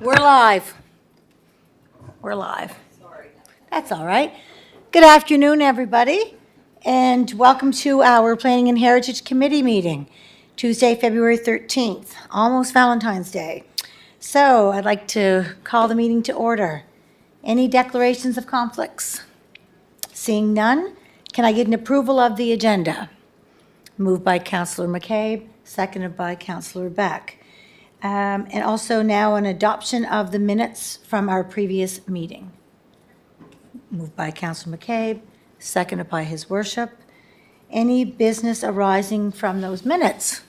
We're live. We're live. That's all right. Good afternoon, everybody, and welcome to our Planning and Heritage Committee meeting, Tuesday, February 13th, almost Valentine's Day. So I'd like to call the meeting to order. Any declarations of conflicts? Seeing none, can I get an approval of the agenda? Moved by Councillor McCabe, seconded by Councillor Beck. And also now an adoption of the minutes from our previous meeting. Moved by Councillor McCabe, seconded by His Worship. Any business arising from those minutes?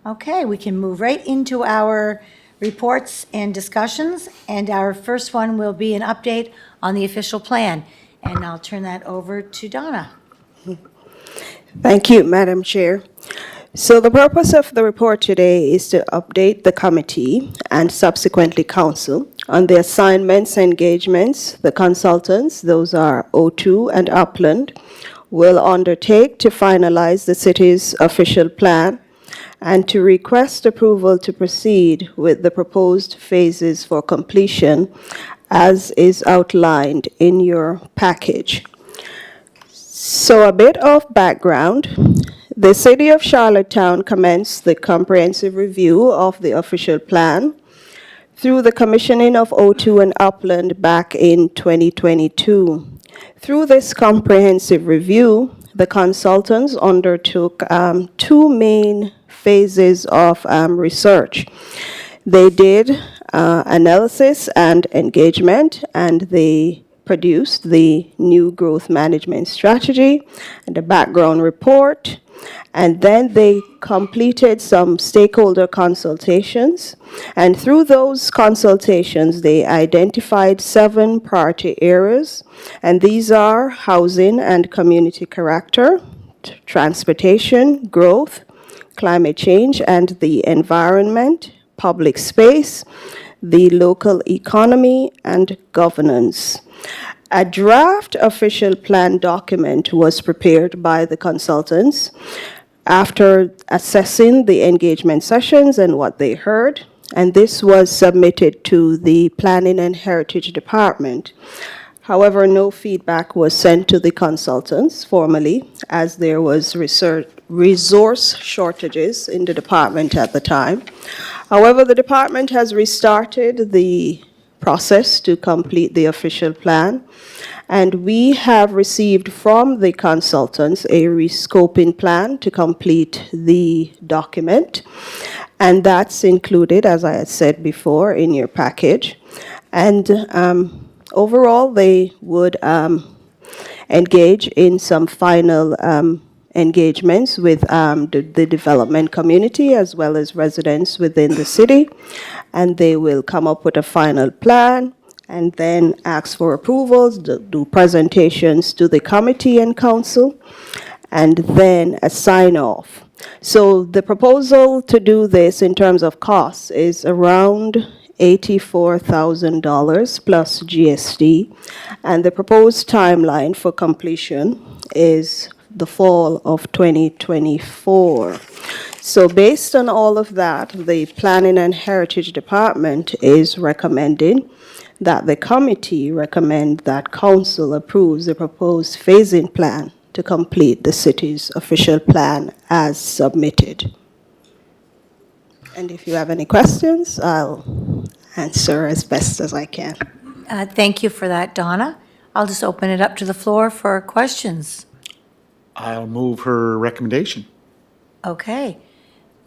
Okay, we can move right into our reports and discussions, and our first one will be an update on the official plan. And I'll turn that over to Donna. Thank you, Madam Chair. So the purpose of the report today is to update the committee and subsequently council on the assignments, engagements, the consultants, those are O2 and Upland, will undertake to finalize the city's official plan and to request approval to proceed with the proposed phases for completion as is outlined in your package. So a bit of background. The City of Charlottetown commenced the comprehensive review of the official plan through the commissioning of O2 and Upland back in 2022. Through this comprehensive review, the consultants undertook two main phases of research. They did analysis and engagement, and they produced the new growth management strategy and a background report. And then they completed some stakeholder consultations. And through those consultations, they identified 7 priority areas. And these are housing and community character, transportation, growth, climate change and the environment, public space, the local economy, and governance. A draft official plan document was prepared by the consultants after assessing the engagement sessions and what they heard, and this was submitted to the Planning and Heritage Department. However, no feedback was sent to the consultants formally, as there was resource shortages in the department at the time. However, the department has restarted the process to complete the official plan, and we have received from the consultants a rescoping plan to complete the document, and that's included, as I had said before, in your package. And overall, they would engage in some final engagements with the development community as well as residents within the city, and they will come up with a final plan and then ask for approvals, do presentations to the committee and council, and then a sign-off. So the proposal to do this in terms of costs is around $84,000 plus GST, and the proposed timeline for completion is the fall of 2024. So based on all of that, the Planning and Heritage Department is recommending that the committee recommend that council approves the proposed phasing plan to complete the city's official plan as submitted. And if you have any questions, I'll answer as best as I can. Thank you for that, Donna. I'll just open it up to the floor for questions. I'll move her recommendation. Okay.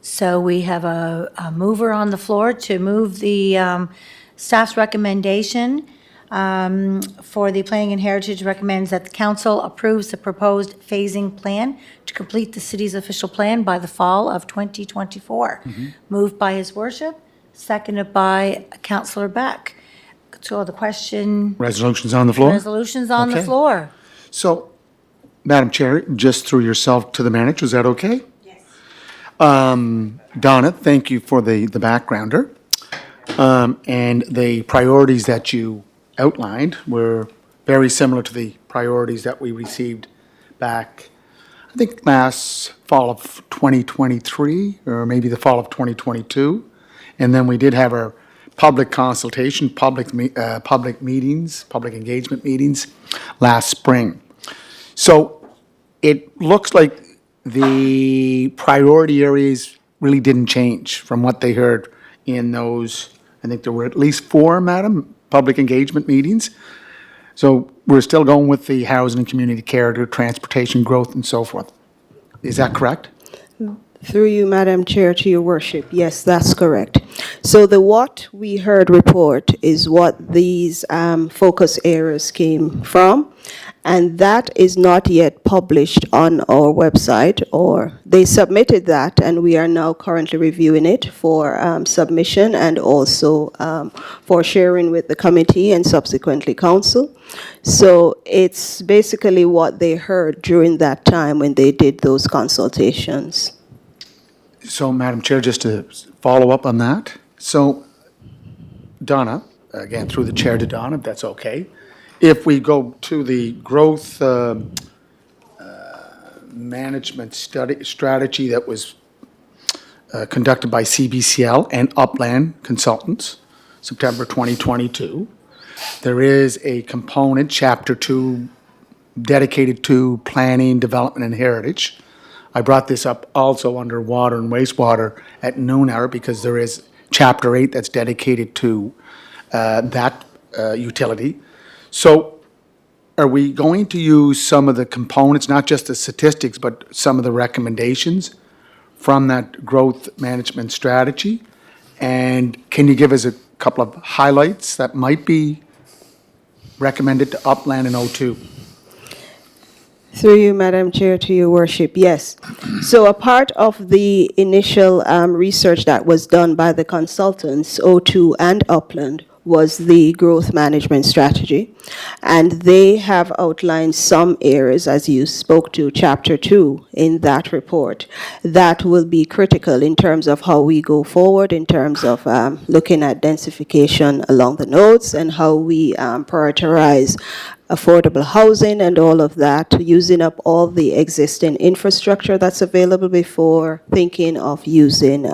So we have a mover on the floor to move the staff's recommendation for the Planning and Heritage recommends that the council approves the proposed phasing plan to complete the city's official plan by the fall of 2024. Moved by His Worship, seconded by Councillor Beck. So the question. Resolution's on the floor? Resolution's on the Okay. floor. So, Madam Chair, just through yourself to the manager, is that okay? Yes. Donna, thank you for the backgrounder. And the priorities that you outlined were very similar to the priorities that we received back, I think, last fall of 2023, or maybe the fall of 2022. And then we did have our public consultation, public meetings, public engagement meetings last spring. So it looks like the priority areas really didn't change from what they heard in those, I think there were at least 4, Madam, public engagement meetings. So we're still going with the housing and community character, transportation growth, and so forth. Is that correct? Through you, Madam Chair, to your worship. Yes, that's correct. So the what we heard report is what these focus areas came from, and that is not yet published on our website, or they submitted that, and we are now currently reviewing it for submission and also for sharing with the committee and subsequently council. So it's basically what they heard during that time when they did those consultations. So, Madam Chair, just to follow up on that. So, Donna, again, through the chair to Donna, if that's okay. If we go to the growth management strategy that was conducted by CBCL and Upland Consultants, September 2022, there is a component, Chapter 2, dedicated to planning, development, and heritage. I brought this up also under water and wastewater at noon hour because there is Chapter 8 that's dedicated to that utility. So are we going to use some of the components, not just the statistics, but some of the recommendations from that growth management strategy? And can you give us a couple of highlights that might be recommended to Upland and O2? Through you, Madam Chair, to your worship, yes. So a part of the initial research that was done by the consultants, O2 and Upland, was the growth management strategy. And they have outlined some areas, as you spoke to, Chapter 2 in that report, that will be critical in terms of how we go forward, in terms of looking at densification along the nodes and how we prioritize affordable housing and all of that, using up all the existing infrastructure that's available before thinking of using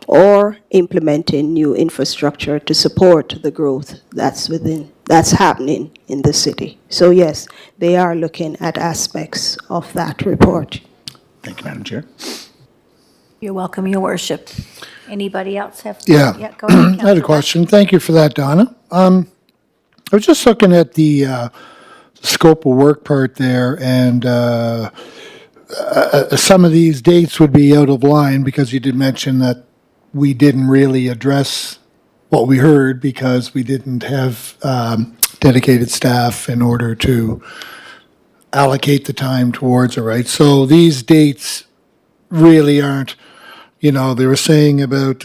or implementing new infrastructure to support the growth that's happening in the city. So yes, they are looking at aspects of that report. Thank you, Madam Chair. You're welcome, Your Worship. Anybody else have? Yeah. Go ahead, I had a Councillor. question. Thank you for that, Donna. I was just looking at the scope of work part there, and some of these dates would be out of line because you did mention that we didn't really address what we heard because we didn't have dedicated staff in order to allocate the time towards it, right? So these dates really aren't, they were saying about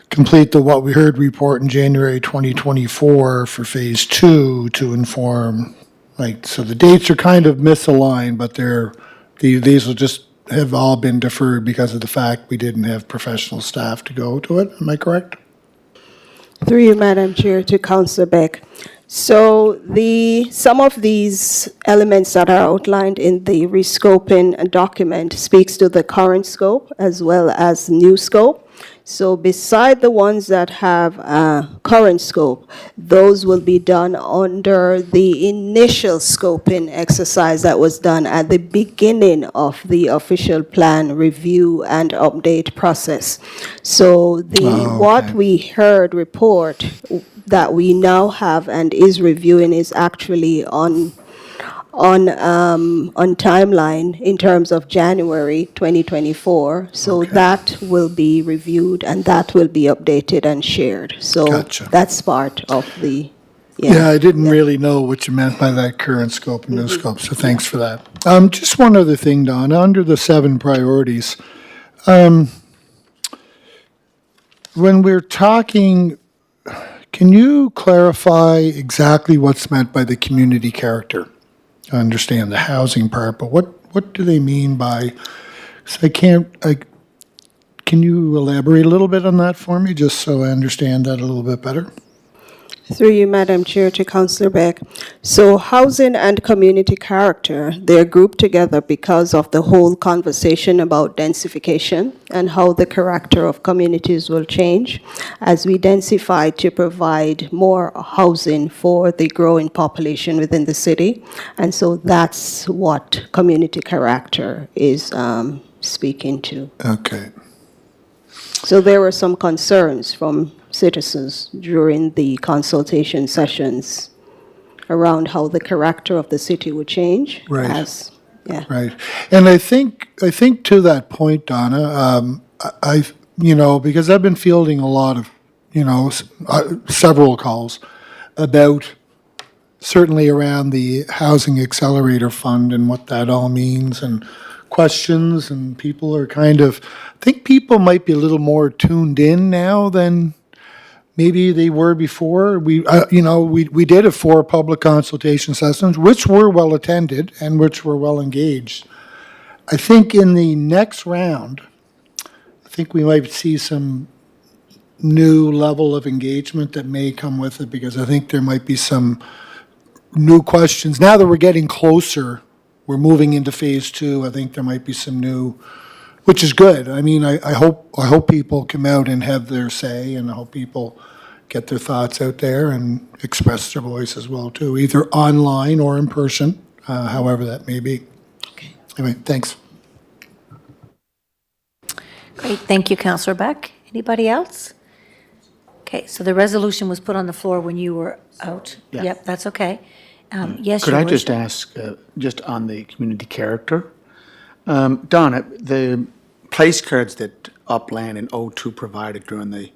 complete the What We Heard report in January 2024 for Phase 2 to inform, so the dates are kind of misaligned, but these will just have all been deferred because of the fact we didn't have professional staff to go to it. Am I correct? Through you, Madam Chair, to Councillor Beck. So some of these elements that are outlined in the rescoping document speaks to the current scope as well as new scope. So beside the ones that have current scope, those will be done under the initial scoping exercise that was done at the beginning of the official plan review and update process. So what we heard report that we now have and is reviewing is actually on timeline in terms of January 2024. So that will be reviewed and that will be updated and shared. So Gotcha. that's part of the, Yeah, I didn't really know what you meant by that current scope and new scope, so thanks for that. Just one other thing, Donna, under the 7 priorities, when we're talking, can you clarify exactly what's meant by the community character? I understand the housing part, but what do they mean by, can you elaborate a little bit on that for me, just so I understand that a little bit better? Through you, Madam Chair, to Councillor Beck. So housing and community character, they're grouped together because of the whole conversation about densification and how the character of communities will change as we densify to provide more housing for the growing population within the city. And so that's what community character is speaking to. Okay. So there were some concerns from citizens during the consultation sessions around how the character of the city would change. Right. Yeah. Right. And I think to that point, Donna, because I've been fielding a lot of, several calls about certainly around the Housing Accelerator Fund and what that all means and questions, and people are I think people might be a little more tuned in now than maybe they were before. We did have 4 public consultation sessions, which were well attended and which were well engaged. I think in the next round, I think we might see some new level of engagement that may come with it, because I think there might be some new questions. Now that we're getting closer, we're moving into phase 2, I think there might be some new, which is good. I mean, I hope people come out and have their say, and I hope people get their thoughts out there and express their voice as well, too, either online or in person, however that may be. Okay. Anyway, thanks. Great, thank you, Councillor Beck. Anybody else? Okay, so the resolution was put on the floor when you were out? Yeah. Yep, that's okay. Yes, Could Your I just Worship. ask, just on the community character? Donna, the place cards that Upland and O2 provided during the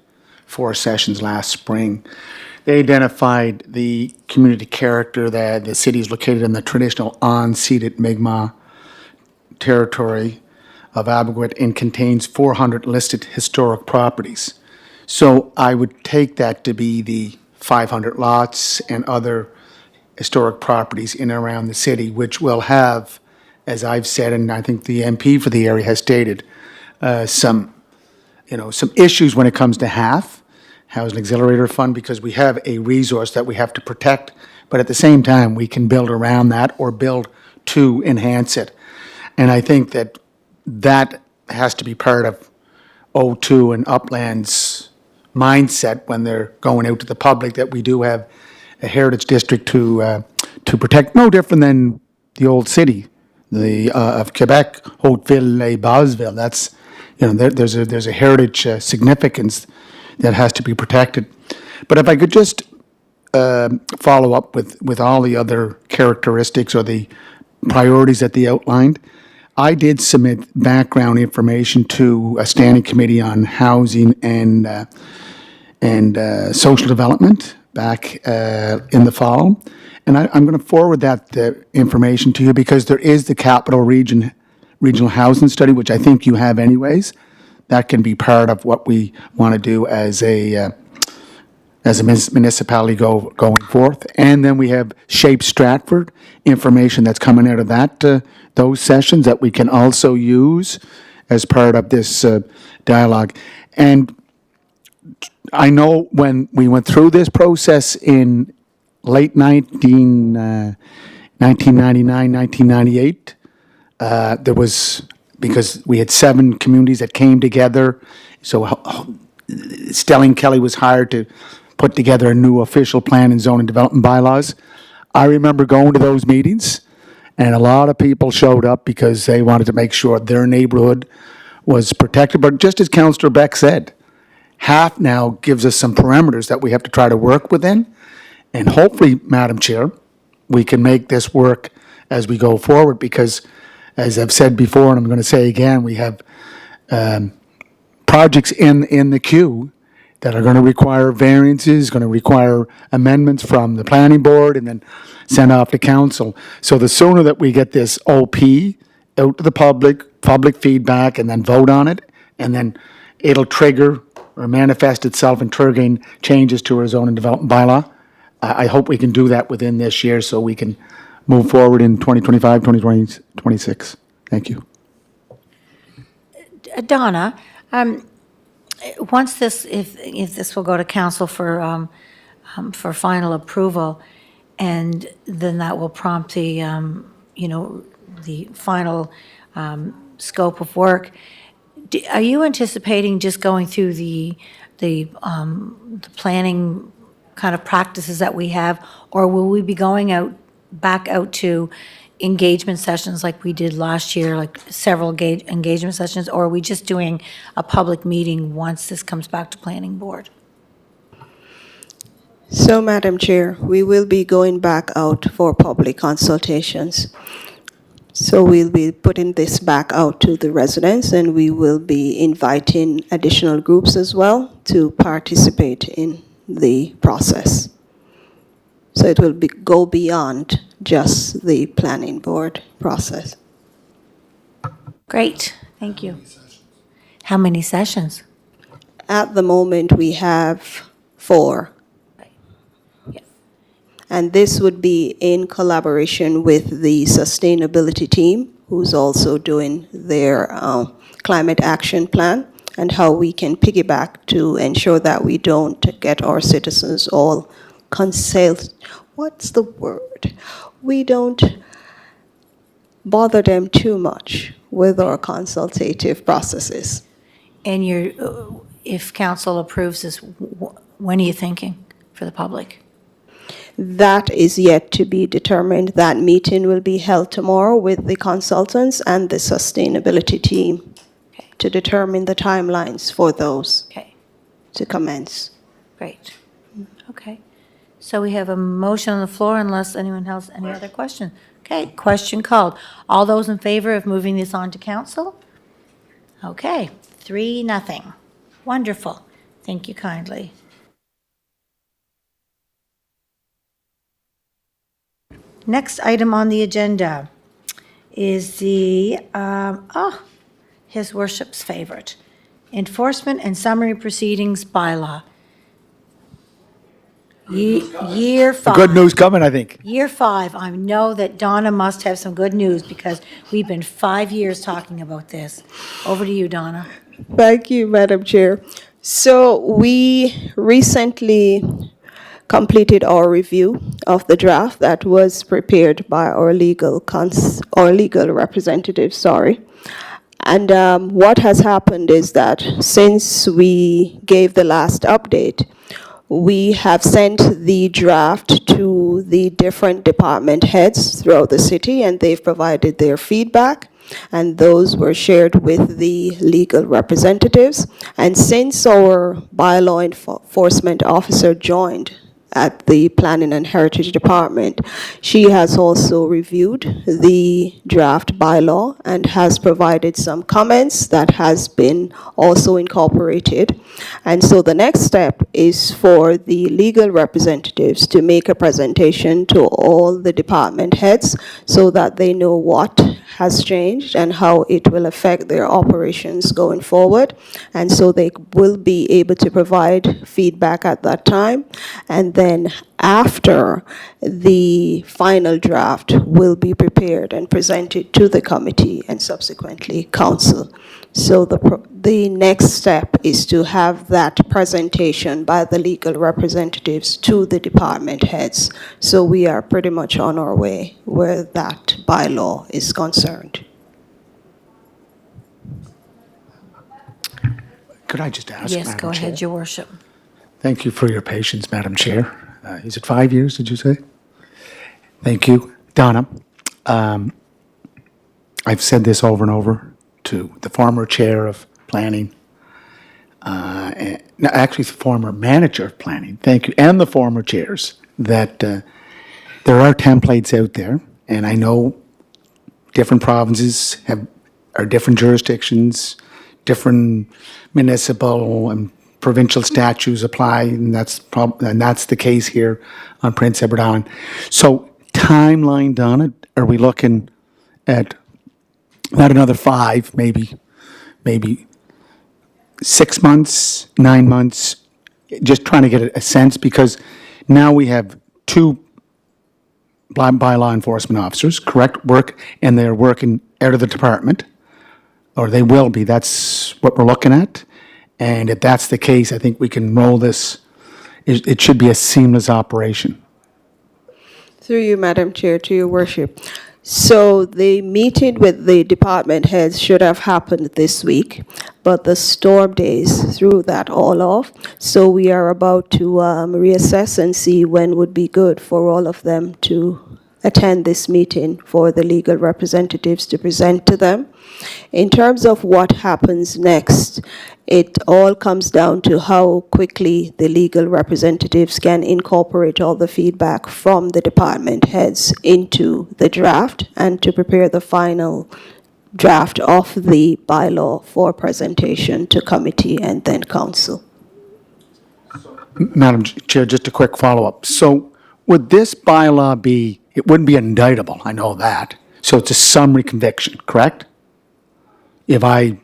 4 sessions last spring, they identified the community character that the city is located in the traditional unceded Mi'kmaq territory of Abequit and contains 400 listed historic properties. So I would take that to be the 500 lots and other historic properties in and around the city, which will have, as I've said, and I think the MP for the area has stated, some issues when it comes to Housing Accelerator Fund, because we have a resource that we have to protect, but at the same time, we can build around that or build to enhance it. And I think that has to be part of O2 and Upland's mindset when they're going out to the public, that we do have a heritage district to protect, no different than the old city, of Quebec, Hauteville-les-Basville. That's, there's a heritage significance that has to be protected. But if I could just follow up with all the other characteristics or the priorities that they outlined, I did submit background information to a standing committee on housing and social development back in the fall. And I'm going to forward that information to you, because there is the Capital Regional Housing Study, which I think you have anyways. That can be part of what we want to do as a municipality going forth. And then we have Shape Stratford information that's coming out of those sessions that we can also use as part of this dialogue. And I know when we went through this process in late 1999, 1998, there was, because we had 7 communities that came together, so Stelling Kelly was hired to put together a new official plan and zoning development bylaws. I remember going to those meetings, and a lot of people showed up because they wanted to make sure their neighborhood was protected. But just as Councillor Beck said, half now gives us some parameters that we have to try to work within. And hopefully, Madam Chair, we can make this work as we go forward, because as I've said before, and I'm going to say again, we have projects in the queue that are going to require variances, going to require amendments from the planning board and then send off to council. So the sooner that we get this OP out to the public feedback, and then vote on it, and then it'll trigger or manifest itself in triggering changes to our zoning development bylaw. I hope we can do that within this year so we can move forward in 2025, 2026. Thank you. Donna, once this, if this will go to council for for final approval, and then that will prompt the, the final scope of work. Are you anticipating just going through the planning kind of practices that we have, or will we be going back out to engagement sessions like we did last year, like several engagement sessions, or are we just doing a public meeting once this comes back to planning board? So, Madam Chair, we will be going back out for public consultations. So we'll be putting this back out to the residents, and we will be inviting additional groups as well to participate in the process. So it will go beyond just the planning board process. Great, thank you. How many sessions? At the moment, we have 4. Yeah. And this would be in collaboration with the sustainability team, who's also doing their climate action plan, and how we can piggyback to ensure that we don't get our citizens all we don't bother them too much with our consultative processes. And if council approves this, when are you thinking for the public? That is yet to be determined. That meeting will be held tomorrow with the consultants and the sustainability team to determine the timelines for those Okay, to commence. great. Okay. So we have a motion on the floor unless anyone has any other question. Okay, question called. All those in favor of moving this on to council? Okay, 3-0. Wonderful. Thank you kindly. Next item on the agenda is His Worship's favorite, Enforcement and Summary Proceedings Bylaw. Year 5. Good news coming, I think. Year 5. I know that Donna must have some good news because we've been 5 years talking about this. Over to you, Donna. Thank you, Madam Chair. So we recently completed our review of the draft that was prepared by our legal representative, And what has happened is that since we gave the last update, we have sent the draft to the different department heads throughout the city, and they've provided their feedback, and those were shared with the legal representatives. And since our bylaw enforcement officer joined at the Planning and Heritage Department, she has also reviewed the draft bylaw and has provided some comments that has been also incorporated. And so the next step is for the legal representatives to make a presentation to all the department heads so that they know what has changed and how it will affect their operations going forward. And so they will be able to provide feedback at that time. And then after, the final draft will be prepared and presented to the committee and subsequently council. So the next step is to have that presentation by the legal representatives to the department heads. So we are pretty much on our way where that bylaw is concerned. Could I just ask, Yes, Madam go ahead, Chair? Your Worship. Thank you for your patience, Madam Chair. Is it 5 years, did you say? Thank you. Donna, I've said this over and over to the former chair of planning, actually the former manager of planning, thank you, and the former chairs, that there are templates out there, and I know different provinces are different jurisdictions, different municipal and provincial statutes apply, and that's the case here on Prince Edward Island. So timeline, Donna, are we looking at not another 5, maybe 6 months, 9 months? Just trying to get a sense, because now we have 2 bylaw enforcement officers, correct, and they're working out of the department, or they will be. That's what we're looking at. And if that's the case, I think we can roll this it should be a seamless operation. Through you, Madam Chair, to your worship. So the meeting with the department heads should have happened this week, but the storm days threw that all off. So we are about to reassess and see when would be good for all of them to attend this meeting for the legal representatives to present to them. In terms of what happens next, it all comes down to how quickly the legal representatives can incorporate all the feedback from the department heads into the draft and to prepare the final draft of the bylaw for presentation to committee and then council. Madam Chair, just a quick follow-up. So would this bylaw be, it wouldn't be indictable, I know that. So it's a summary conviction, correct? If I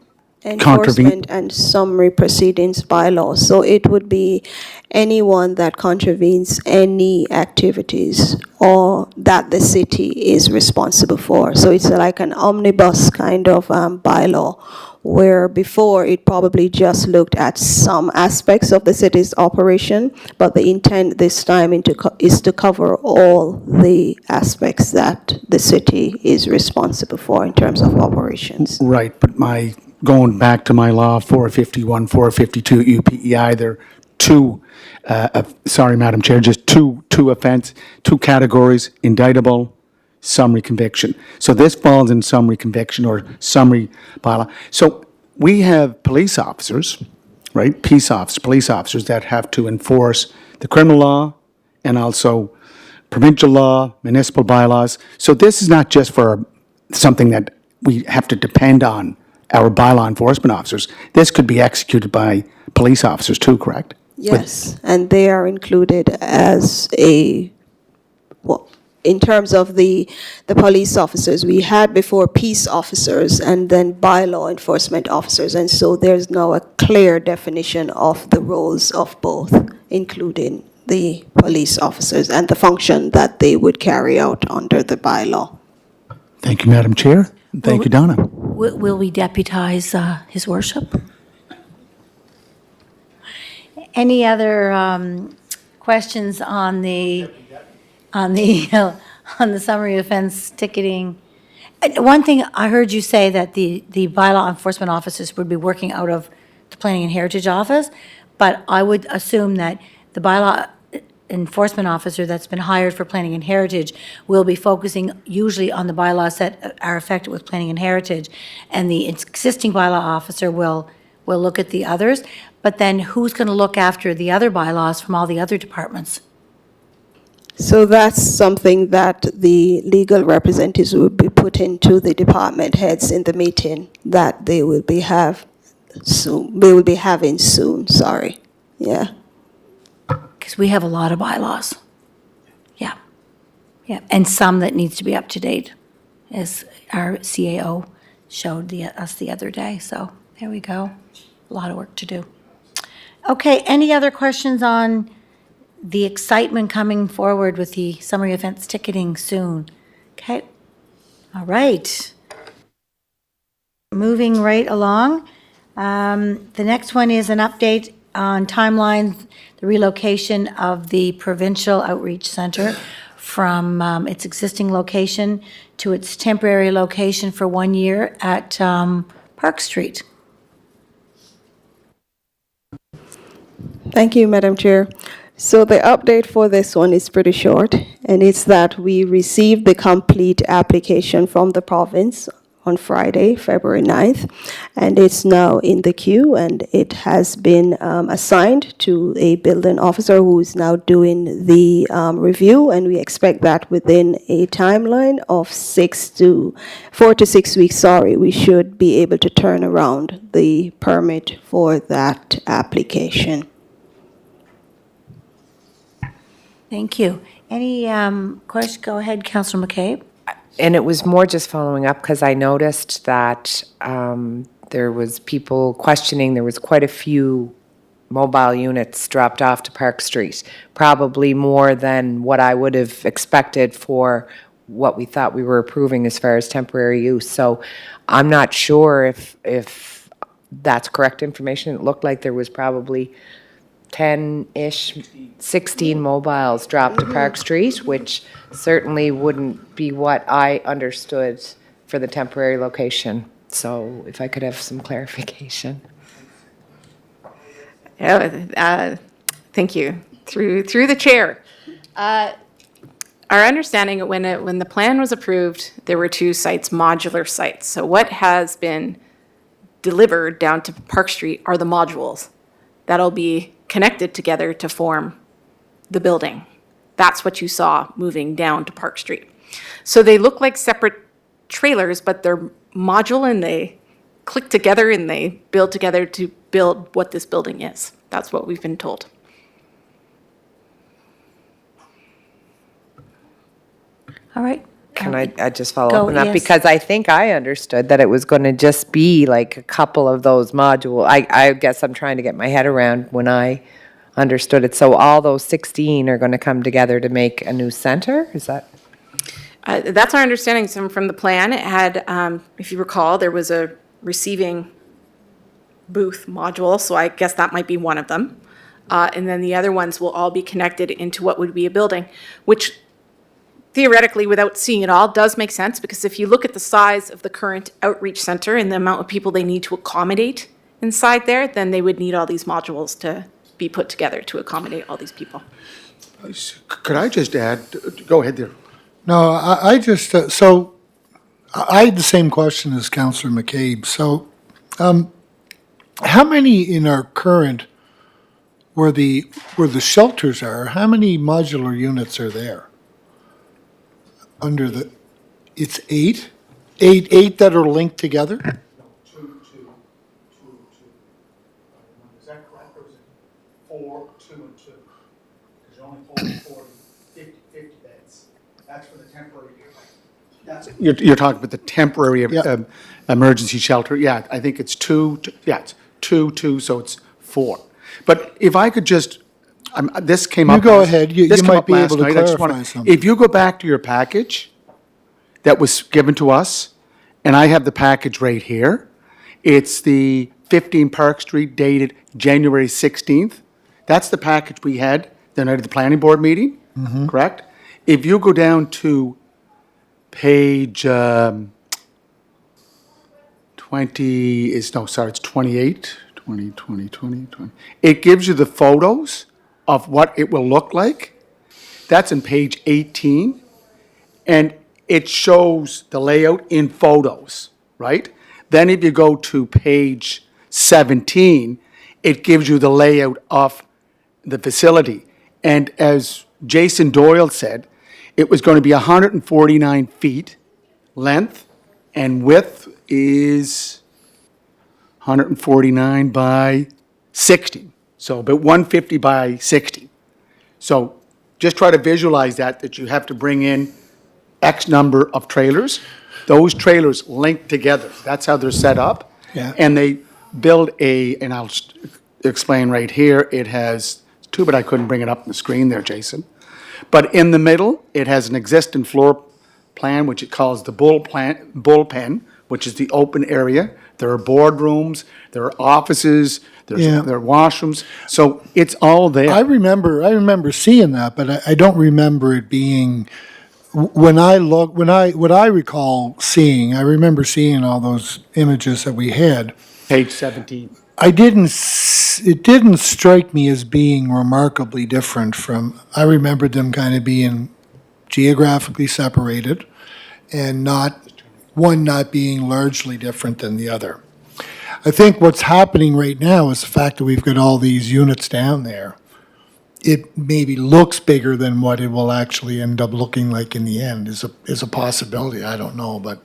contravene, Enforcement and summary proceedings bylaw. So it would be anyone that contravenes any activities or that the city is responsible for. So it's like an omnibus kind of bylaw, where before it probably just looked at some aspects of the city's operation, but the intent this time is to cover all the aspects that the city is responsible for in terms of operations. right, but going back to my law 451, 452 UPEI, there are two, sorry, Madam Chair, just two categories, indictable, summary conviction. So this falls in summary conviction or summary bylaw. So we have police officers, right, police officers that have to enforce the criminal law and also provincial law, municipal bylaws. So this is not just for something that we have to depend on our bylaw enforcement officers. This could be executed by police officers too, correct? Yes, and they are included as well, in terms of the police officers, we had before peace officers and then bylaw enforcement officers. And so there's now a clear definition of the roles of both, including the police officers and the function that they would carry out under the bylaw. Thank you, Madam Chair. Thank you, Donna. Will we deputize his worship? Any other questions on the summary offense ticketing? One thing, I heard you say that the bylaw enforcement officers would be working out of the Planning and Heritage Office, but I would assume that the bylaw enforcement officer that's been hired for Planning and Heritage will be focusing usually on the bylaws that are affected with Planning and Heritage, and the existing bylaw officer will look at the others. But then who's going to look after the other bylaws from all the other departments? So that's something that the legal representatives will be putting to the department heads in the meeting that they will be having soon, sorry. Yeah. Because we have a lot of bylaws. Yeah. Yeah, and some that needs to be up to date, as our CAO showed us the other day. So there we go. A lot of work to do. Okay, any other questions on the excitement coming forward with the summary events ticketing soon? Okay, all right. Moving right along. The next one is an update on timelines, the relocation of the Provincial Outreach Center from its existing location to its temporary location for 1 year at Park Street. Thank you, Madam Chair. So the update for this one is pretty short, and it's that we received the complete application from the province on Friday, February 9th, and it's now in the queue, and it has been assigned to a building officer who is now doing the review, and we expect that within a timeline of 4 to 6 weeks, we should be able to turn around the permit for that application. Thank you. Any questions? Go ahead, Councillor McCabe. And it was more just following up because I noticed that there was people questioning, there was quite a few mobile units dropped off to Park Street, probably more than what I would have expected for what we thought we were approving as far as temporary use. So I'm not sure if that's correct information. It looked like there was probably 10-ish, 16 mobiles dropped to Park Street, which certainly wouldn't be what I understood for the temporary location. So if I could have some clarification. Thank you. Through the chair. Our understanding, when the plan was approved, there were two sites, modular sites. So what has been delivered down to Park Street are the modules that'll be connected together to form the building. That's what you saw moving down to Park Street. So they look like separate trailers, but they're modular and they click together and they build together to build what this building is. That's what we've been told. All right. Can I just follow Go, up on that? yes. Because I think I understood that it was going to just be like a couple of those module. I guess I'm trying to get my head around when I understood it. So all those 16 are going to come together to make a new center? Is that? That's our understanding from the plan. It had, if you recall, there was a receiving booth module, so I guess that might be one of them. And then the other ones will all be connected into what would be a building, which theoretically, without seeing it all, does make sense, because if you look at the size of the current outreach center and the amount of people they need to accommodate inside there, then they would need all these modules to be put together to accommodate all these people. Could I just add, go ahead there. No, I just, so I had the same question as Councillor McCabe. So how many in our current, where the shelters are, how many modular units are there? Under the, it's eight that are linked together? Two. Is that correct, or is it 4, 2, and 2? There's only 50 beds. That's for the temporary. You're talking about the temporary Yeah. emergency shelter. Yeah, I think it's 2. Yeah, it's 2, so it's 4. But if I could just, this came up. You go ahead. You this came might up be last able to night. I just clarify wanna- something. If you go back to your package that was given to us, and I have the package right here, it's the 15 Park Street dated January 16th. That's the package we had the night of the planning board meeting, correct? If you go down to page 20, it's 28, 20. It gives you the photos of what it will look like. That's in page 18. And it shows the layout in photos, right? Then if you go to page 17, it gives you the layout of the facility. And as Jason Doyle said, it was going to be 149 feet length, and width is 149 by 60. So about 150 by 60. So just try to visualize that you have to bring in X number of trailers. Those trailers link together. That's how they're set up. Yeah. And they build and I'll explain right here, it has two, but I couldn't bring it up on the screen there, Jason. But in the middle, it has an existing floor plan, which it calls the bullpen, which is the open area. There are boardrooms, there are offices, Yeah. there are washrooms. So it's all there. I remember seeing that, but I don't remember it being, what I recall seeing, I remember seeing all those images that we had. Page 17. It didn't strike me as being remarkably different from, I remembered them kind of being geographically separated and one not being largely different than the other. I think what's happening right now is the fact that we've got all these units down there. It maybe looks bigger than what it will actually end up looking like in the end is a possibility. I don't know, but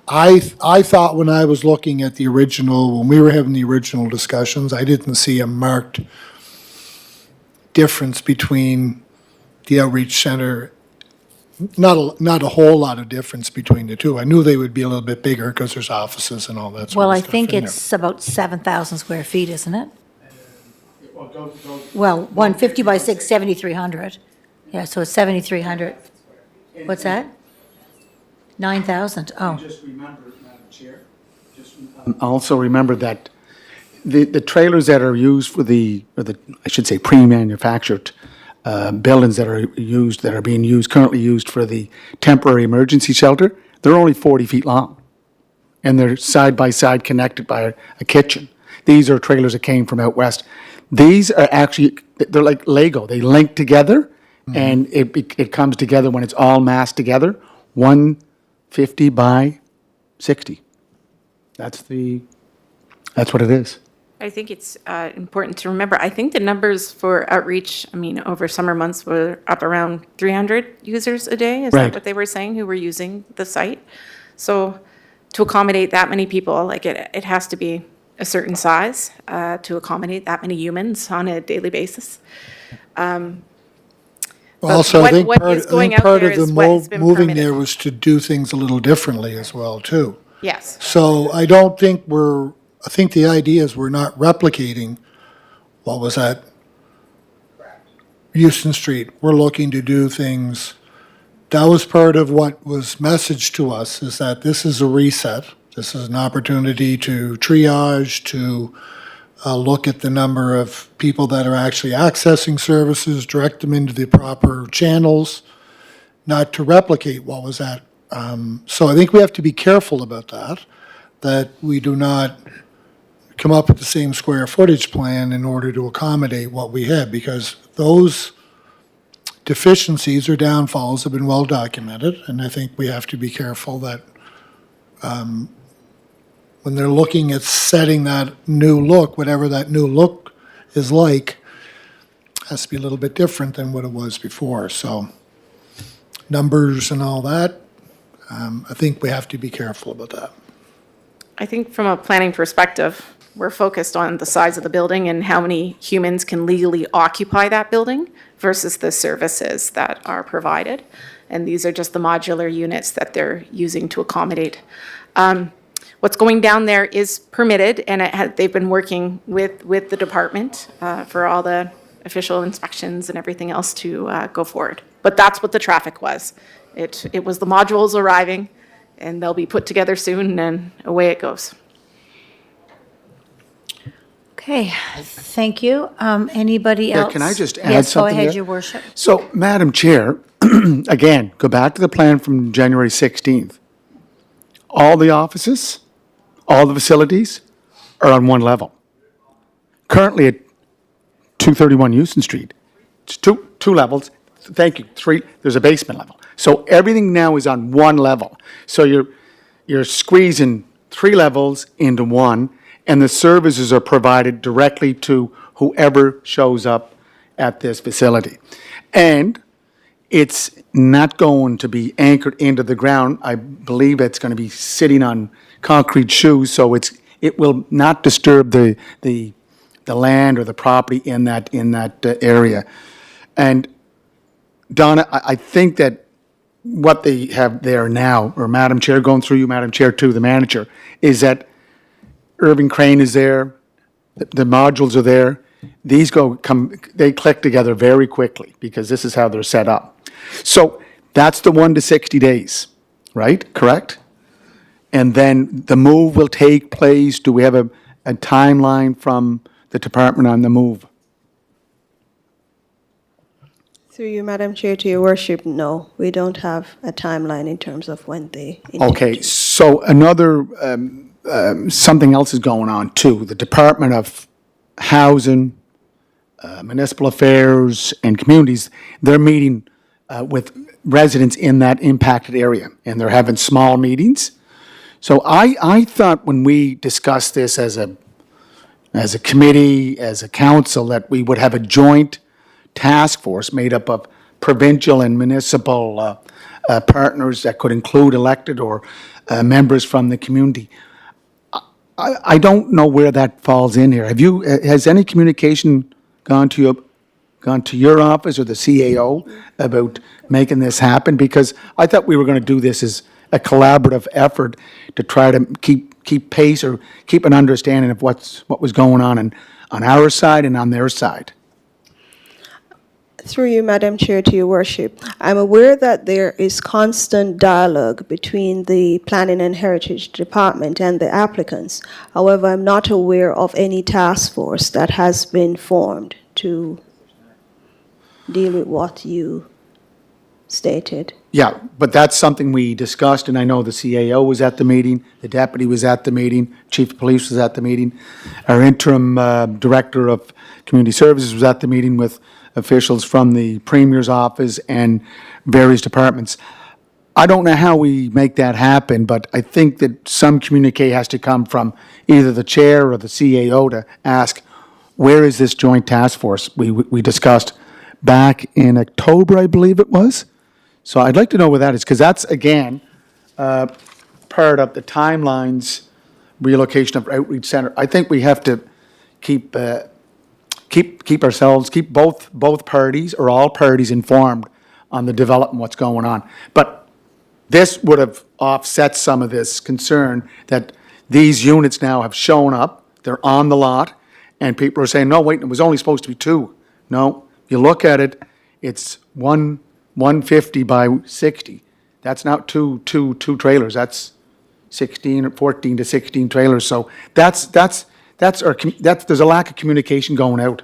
I thought when I was looking at the original, when we were having the original discussions, I didn't see a marked difference between the outreach center. Not a whole lot of difference between the two. I knew they would be a little bit bigger because there's offices and all that sort Well, of I stuff think in there. it's about 7,000 square feet, isn't it? Well, 150 by 6, 7,300. Yeah, so it's 7,300. What's that? 9,000, oh. Just remember, Madam Chair, also remember that the trailers that are used for I should say, pre-manufactured buildings that are being used, currently used for the temporary emergency shelter, they're only 40 feet long. And they're side by side connected by a kitchen. These are trailers that came from out west. These are actually, they're like Lego. They link together, and it comes together when it's all massed together, 150 by 60. That's what it is. I think it's important to remember, I think the numbers for outreach, I mean, over summer months were up around 300 users a day. Is Right. that what they were saying, who were using the site? So to accommodate that many people, like it has to be a certain size to accommodate that many humans on a daily basis. Also, I what- think what part, is I going think out part there of the is what has been moving permitted. there was to do things a little differently as well, too. Yes, So I don't think I think the idea is we're not replicating what was at Houston Street. We're looking to do things, that was part of what was messaged to us, is that this is a reset. This is an opportunity to triage, to look at the number of people that are actually accessing services, direct them into the proper channels, not to replicate what was at. So I think we have to be careful about that we do not come up with the same square footage plan in order to accommodate what we had, because those deficiencies or downfalls have been well documented, and I think we have to be careful that when they're looking at setting that new look, whatever that new look is like, has to be a little bit different than what it was before. So numbers and all that, I think we have to be careful about that. I think from a planning perspective, we're focused on the size of the building and how many humans can legally occupy that building versus the services that are provided. And these are just the modular units that they're using to accommodate. What's going down there is permitted, and they've been working with the department for all the official inspections and everything else to go forward. But that's what the traffic was. It was the modules arriving, and they'll be put together soon, and away it goes. Okay, thank you. Anybody Yeah, else? can I just add Yes, go something ahead, there? Your Worship. So, Madam Chair, again, go back to the plan from January 16th. All the offices, all the facilities are on one level. Currently at 231 Houston Street, it's two levels, thank you, three, there's a basement level. So everything now is on one level. So you're squeezing three levels into one, and the services are provided directly to whoever shows up at this facility. And it's not going to be anchored into the ground. I believe it's going to be sitting on concrete shoes, so it will not disturb the land or the property in that area. And Donna, I think that what they have there now, or Madam Chair, going through you, Madam Chair, to the manager, is that Irving Crane is there, the modules are there. These they click together very quickly because this is how they're set up. So that's the 1 to 60 days, right? Correct? And then the move will take place. Do we have a timeline from the department on the move? Through you, Madam Chair, to your worship, no, we don't have a timeline in terms of when they intend Okay, to. so another, something else is going on too. The Department of Housing, Municipal Affairs, and Communities, they're meeting with residents in that impacted area, and they're having small meetings. So I thought when we discussed this as a committee, as a council, that we would have a joint task force made up of provincial and municipal partners that could include elected or members from the community. I don't know where that falls in here. Has any communication gone to your office or the CAO about making this happen? Because I thought we were going to do this as a collaborative effort to try to keep pace or keep an understanding of what was going on our side and on their side. Through you, Madam Chair, to your worship, I'm aware that there is constant dialogue between the Planning and Heritage Department and the applicants. However, I'm not aware of any task force that has been formed to deal with what you stated. Yeah, but that's something we discussed, and I know the CAO was at the meeting, the deputy was at the meeting, chief of police was at the meeting, our interim director of community services was at the meeting with officials from the premier's office and various departments. I don't know how we make that happen, but I think that some communique has to come from either the chair or the CAO to ask, where is this joint task force we discussed back in October, I believe it was? So I'd like to know where that is, because that's, again, part of the timelines, relocation of outreach center. I think we have to keep both parties or all parties informed on the development, what's going on. But this would have offset some of this concern that these units now have shown up, they're on the lot, and people are saying, no, wait, it was only supposed to be 2. No, you look at it, it's 150 by 60. That's not two trailers. That's 16 or 14 to 16 trailers. So there's a lack of communication going out,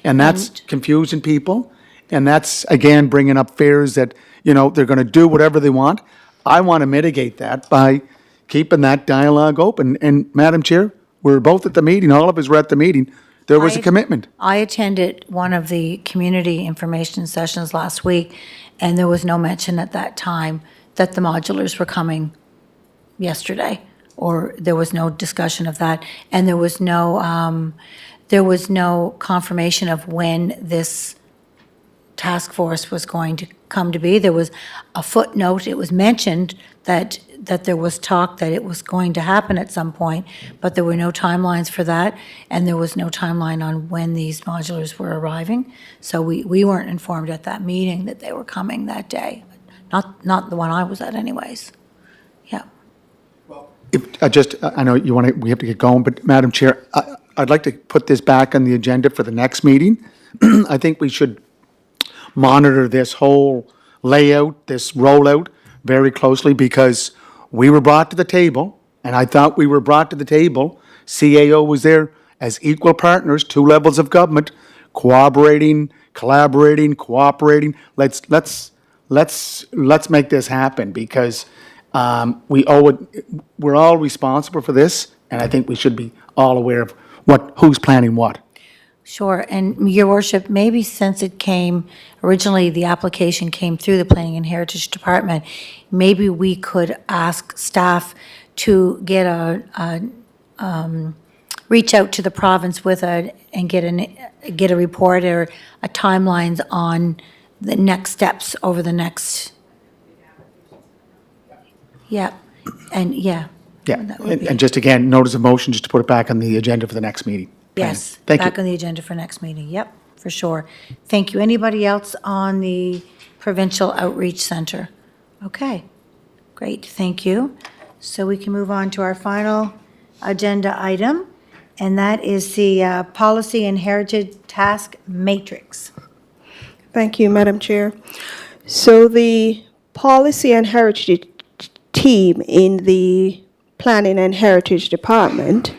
and that's confusing people. And that's again bringing up fears that they're going to do whatever they want. I want to mitigate that by keeping that dialogue open. And Madam Chair, we're both at the meeting. All of us were at the meeting. There was a commitment. I attended one of the community information sessions last week, and there was no mention at that time that the modulars were coming yesterday, or there was no discussion of that, and there was no confirmation of when this task force was going to come to be. There was a footnote. It was mentioned that there was talk that it was going to happen at some point, but there were no timelines for that, and there was no timeline on when these modulars were arriving. So we weren't informed at that meeting that they were coming that day. Not the one I was at anyways. Yeah. I know we have to get going, but Madam Chair, I'd like to put this back on the agenda for the next meeting. I think we should monitor this whole layout, this rollout very closely, because we were brought to the table, and I thought we were brought to the table. CAO was there as equal partners, 2 levels of government, collaborating. Let's make this happen, because we owe it. We're all responsible for this, and I think we should be all aware of who's planning what. Sure, and Your Worship, maybe since it came, originally the application came through the Planning and Heritage Department, maybe we could ask staff to get reach out to the province and get a report or a timelines on the next steps over the next, yeah, and yeah. Yeah, that would be- and just again, notice of motion just to put it back on the agenda for the next meeting. Yes, Thank you. back on the agenda for next meeting, yep, for sure. Thank you. Anybody else on the Provincial Outreach Center? Okay, great, thank you. So we can move on to our final agenda item, and that is the Policy and Heritage Task Matrix. Thank you, Madam Chair. So the Policy and Heritage team in the Planning and Heritage Department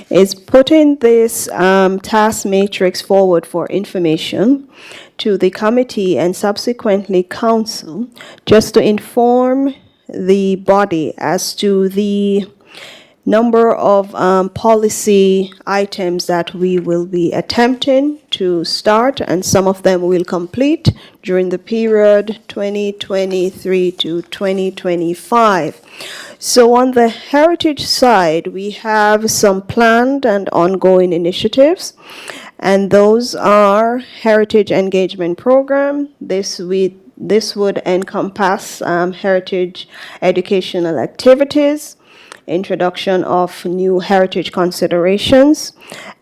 is putting this task matrix forward for information to the committee and subsequently council, just to inform the body as to the number of policy items that we will be attempting to start, and some of them will complete during the period 2023 to 2025. So on the heritage side, we have some planned and ongoing initiatives, and those are Heritage Engagement Program. This would encompass heritage educational activities, introduction of new heritage considerations.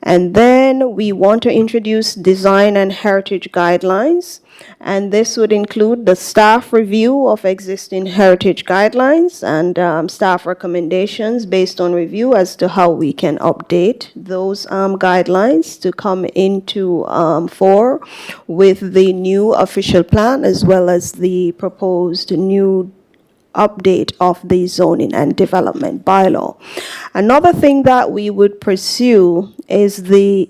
And then we want to introduce design and heritage guidelines. And this would include the staff review of existing heritage guidelines and staff recommendations based on review as to how we can update those guidelines to come into fore with the new official plan as well as the proposed new update of the zoning and development bylaw. Another thing that we would pursue is the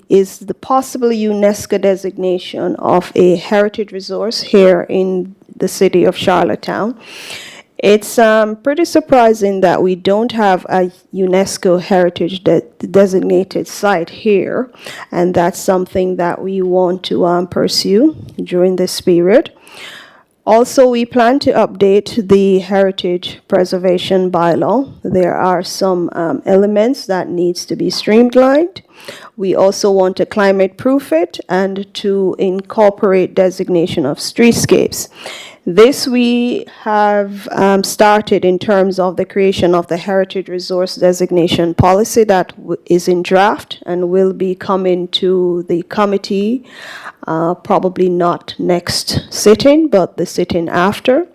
possible UNESCO designation of a heritage resource here in the city of Charlottetown. It's pretty surprising that we don't have a UNESCO heritage designated site here, and that's something that we want to pursue during this period. Also, we plan to update the heritage preservation bylaw. There are some elements that needs to be streamlined. We also want to climate proof it and to incorporate designation of streetscapes. This we have started in terms of the creation of the heritage resource designation policy that is in draft and will be coming to the committee probably not next sitting, but the sitting after.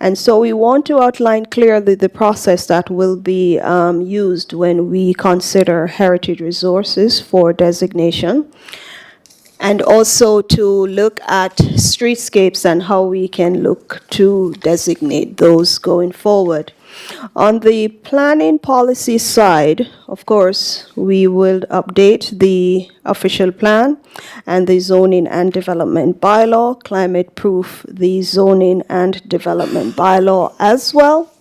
And so we want to outline clearly the process that will be used when we consider heritage resources for designation, and also to look at streetscapes and how we can look to designate those going forward. On the planning policy side, of course, we will update the official plan and the zoning and development bylaw, climate proof the zoning and development bylaw as well.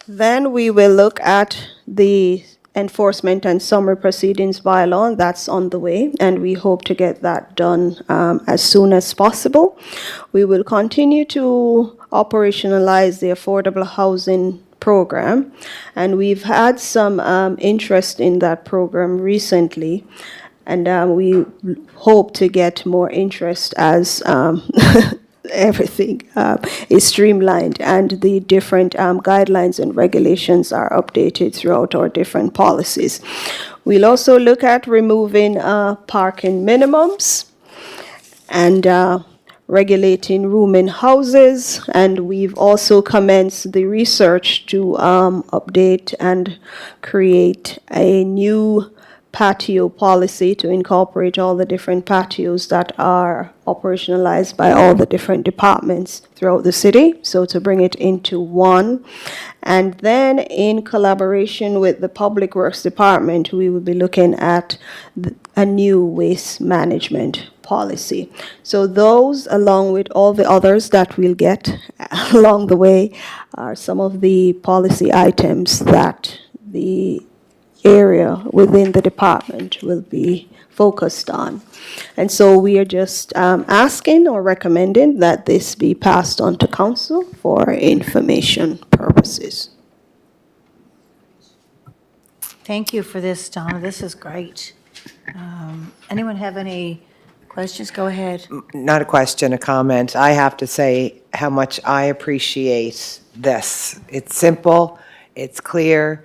Then we will look at the enforcement and summary proceedings bylaw, and that's on the way, and we hope to get that done as soon as possible. We will continue to operationalize the affordable housing program, and we've had some interest in that program recently, and we hope to get more interest as everything is streamlined and the different guidelines and regulations are updated throughout our different policies. We'll also look at removing parking minimums and regulating room in houses, and we've also commenced the research to update and create a new patio policy to incorporate all the different patios that are operationalized by all the different departments throughout the city, so to bring it into one. And then in collaboration with the Public Works Department, we will be looking at a new waste management policy. So those, along with all the others that we'll get along the way, are some of the policy items that the area within the department will be focused on. And so we are just asking or recommending that this be passed on to council for information purposes. Thank you for this, Donna. This is great. Anyone have any questions? Go ahead. Not a question, a comment. I have to say how much I appreciate this. It's simple, it's clear,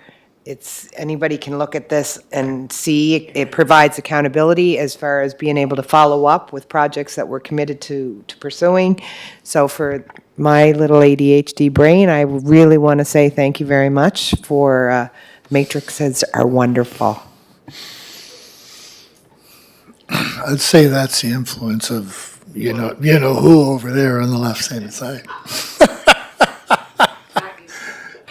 anybody can look at this and see. It provides accountability as far as being able to follow up with projects that we're committed to pursuing. So for my little ADHD brain, I really want to say thank you very much for matrices are wonderful. I'd say that's the influence of, you know who over there on the left-hand side.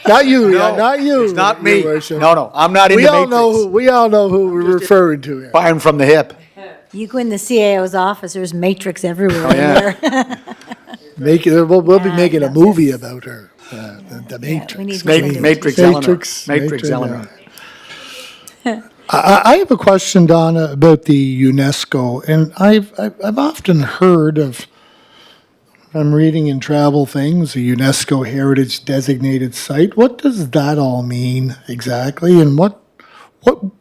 Not you, No, not you. it's not me. Your Worship. No, I'm not into We all know who we're referring to here. Firing from the hip. You go in the CAO's office, there's matrix everywhere in yeah. there. We'll be making a movie about her, the Matrix. we need to look into Matrix Eleanor. Matrix Eleanor. I have a question, Donna, about the UNESCO, and I've often heard of, I'm reading in Travel Things, a UNESCO Heritage Designated Site. What does that all mean exactly, and what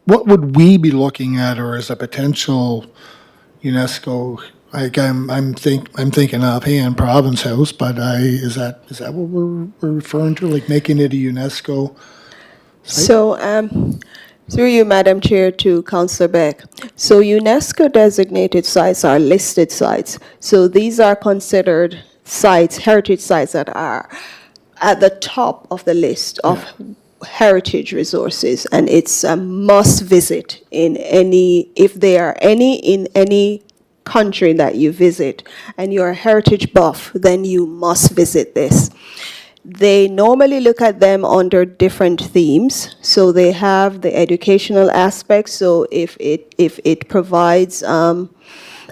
would we be looking at, or as a potential UNESCO, like I'm thinking offhand Province House, but is that what we're referring to, like making it a UNESCO? So, through you, Madam Chair, to Councillor Beck. So UNESCO designated sites are listed sites. So these are considered sites, heritage sites that are at the top of the list of heritage resources, and it's a must visit in any, if there are any in any country that you visit and you're a heritage buff, then you must visit this. They normally look at them under different themes. So they have the educational aspect. So if it provides a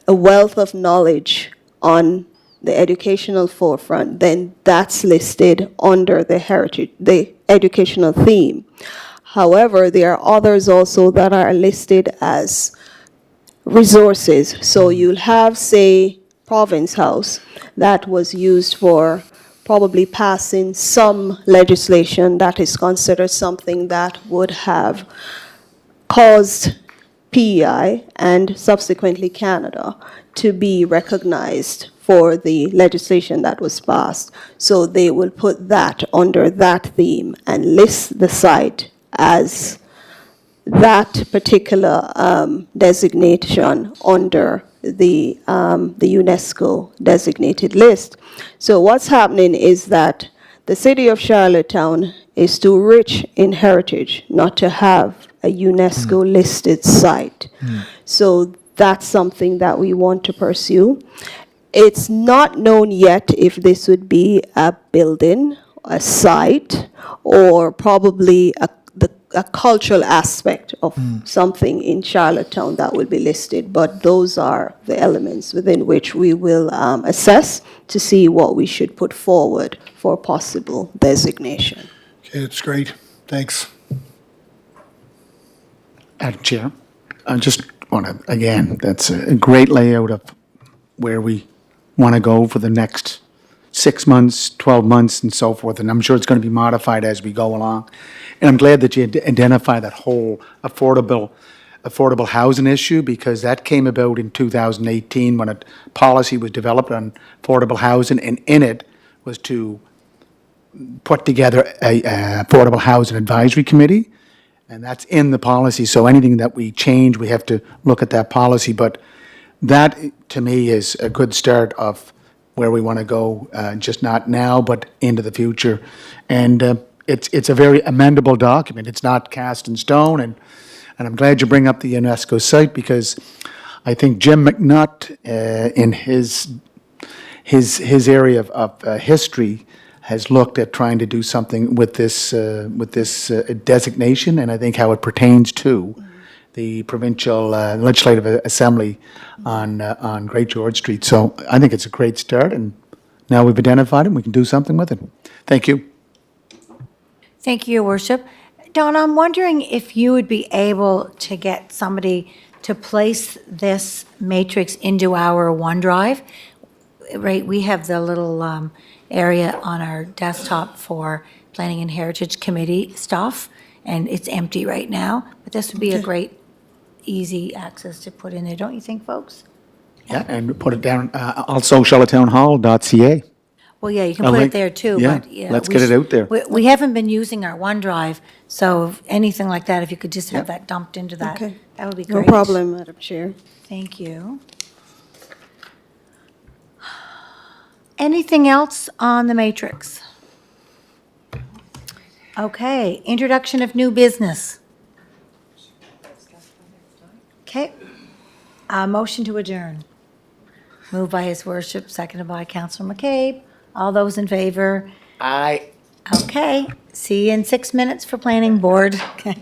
wealth of knowledge on the educational forefront, then that's listed under the educational theme. However, there are others also that are listed as resources. So you'll have, say, Province House that was used for probably passing some legislation that is considered something that would have caused PEI and subsequently Canada to be recognized for the legislation that was passed. So they will put that under that theme and list the site as that particular designation under the UNESCO designated list. So what's happening is that the city of Charlottetown is too rich in heritage not to have a UNESCO listed site. So that's something that we want to pursue. It's not known yet if this would be a building, a site, or probably a cultural aspect of something in Charlottetown that will be listed, but those are the elements within which we will assess to see what we should put forward for possible designation. Okay, it's great. Thanks. Madam Chair, I just want to, again, that's a great layout of where we want to go for the next 6 months, 12 months, and so forth, and I'm sure it's going to be modified as we go along. And I'm glad that you identify that whole affordable housing issue, because that came about in 2018 when a policy was developed on affordable housing, and in it was to put together a affordable housing advisory committee, and that's in the policy. So anything that we change, we have to look at that policy. But that, to me, is a good start of where we want to go, just not now, but into the future. And it's a very amendable document. It's not cast in stone, and I'm glad you bring up the UNESCO site, because I think Jim McNutt, in his area of history, has looked at trying to do something with this designation, and I think how it pertains to the provincial legislative assembly on Great George Street. So I think it's a great start, and now we've identified it, we can do something with it. Thank you. Thank you, Your Worship. Don, I'm wondering if you would be able to get somebody to place this matrix into our OneDrive. Right, we have the little area on our desktop for Planning and Heritage Committee stuff, and it's empty right now. But this would be a great, easy access to put in there, don't you think, folks? Yeah, and put it down, also charlottetownhall.ca. Well, yeah, you can A put it link- there too, yeah, but yeah. let's we get it sh- out there. We haven't been using our OneDrive, so if anything like that, if you could just have that dumped into that, Okay. that would be No great. problem, Madam Chair. Thank you. Anything else on the matrix? Okay, introduction of new business. Okay, motion to adjourn. Moved by His Worship, seconded by Councillor McCabe. All those in favor? Aye. Okay, see you in 6 minutes for planning board. Okay.